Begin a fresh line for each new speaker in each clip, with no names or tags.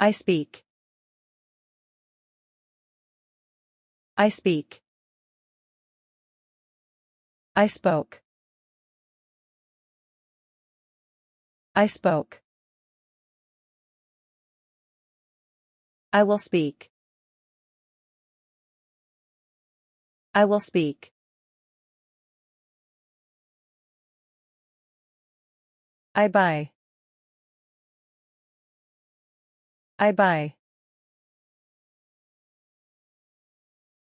I speak. I speak. I spoke. I spoke. I will speak. I will speak. I buy. I buy.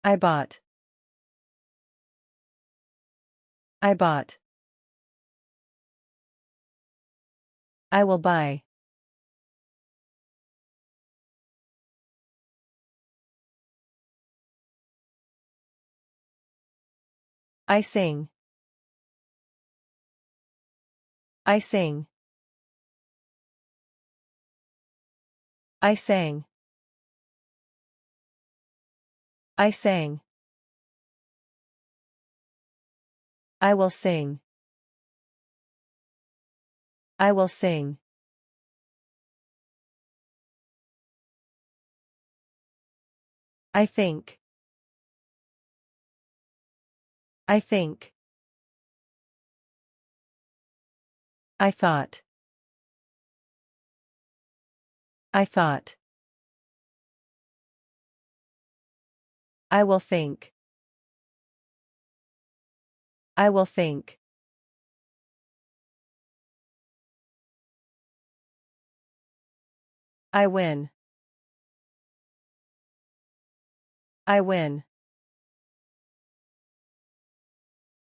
I bought. I bought. I will buy. I sing. I sing. I sang. I sang. I will sing. I will sing. I think. I think. I thought. I thought. I will think. I will think. I win. I win.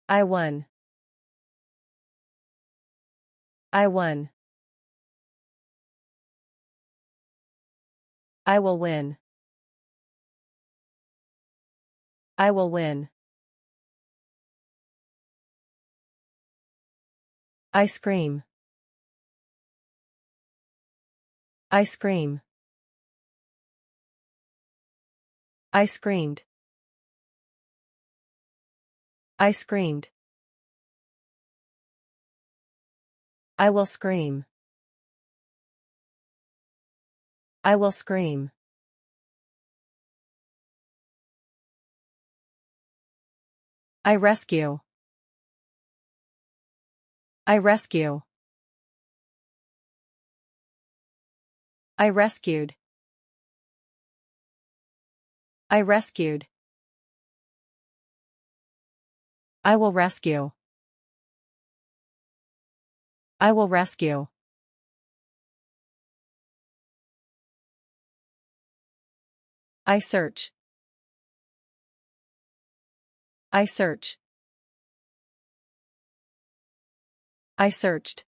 I won. I won. I will win. I will win. I scream. I scream. I screamed. I screamed. I will scream. I will scream. I rescue. I rescue. I rescued. I rescued. I will rescue. I will rescue. I search. I search. I searched.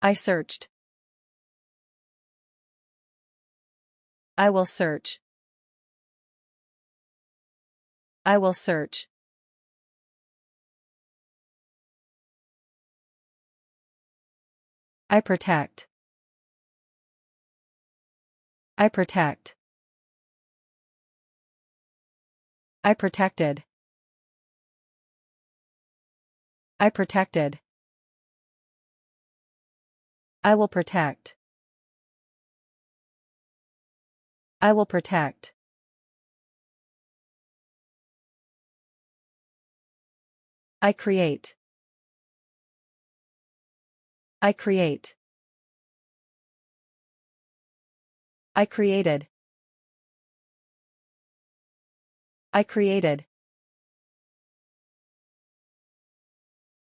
I searched. I will search. I will search. I protect. I protect. I protected. I protected. I will protect. I will protect. I create. I create. I created. I created.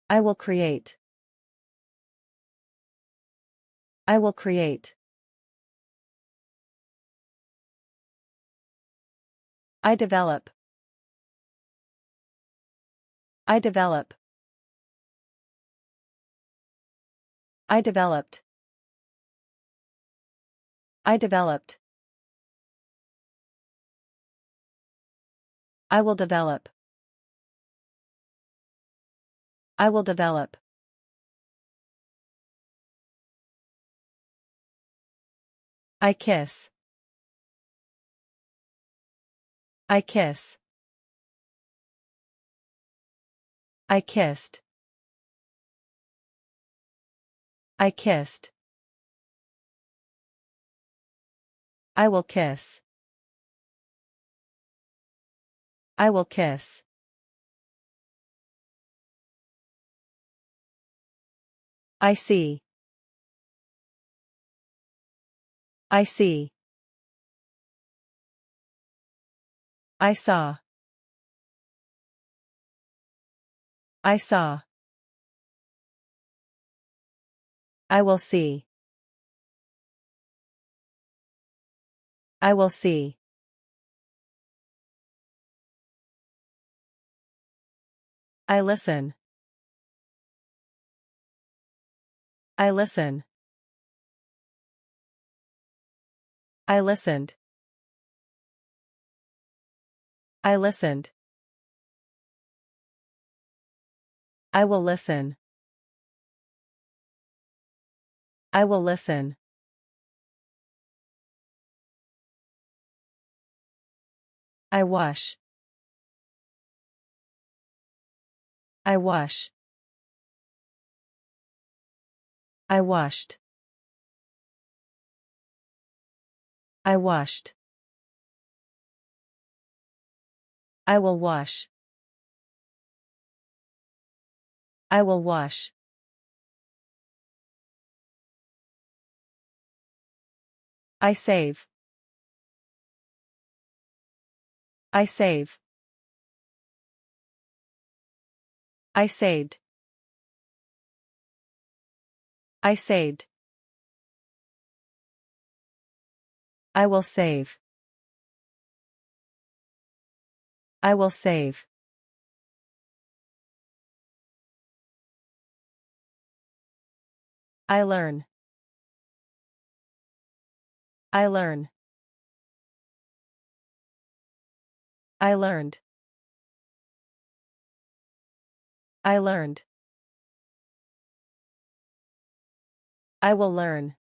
I will create. I will create. I develop. I develop. I developed. I developed. I will develop. I will develop. I kiss. I kiss. I kissed. I kissed. I will kiss. I will kiss. I see. I see. I saw. I saw. I will see. I will see. I listen. I listen. I listened. I listened. I will listen. I will listen. I wash. I wash. I washed. I washed. I will wash. I will wash. I save. I save. I saved. I saved. I will save. I will save. I learn. I learn. I learned. I learned. I will learn.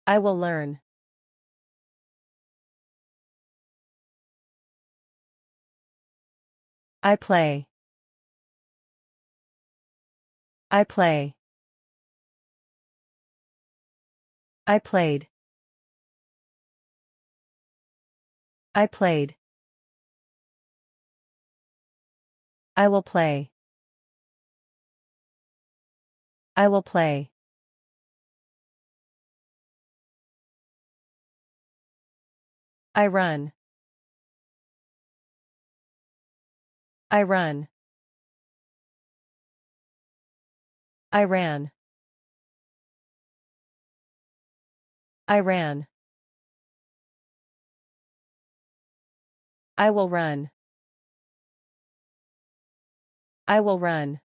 I will learn. I play. I play. I played. I played. I will play. I will play. I run. I run. I ran. I ran. I will run. I will run.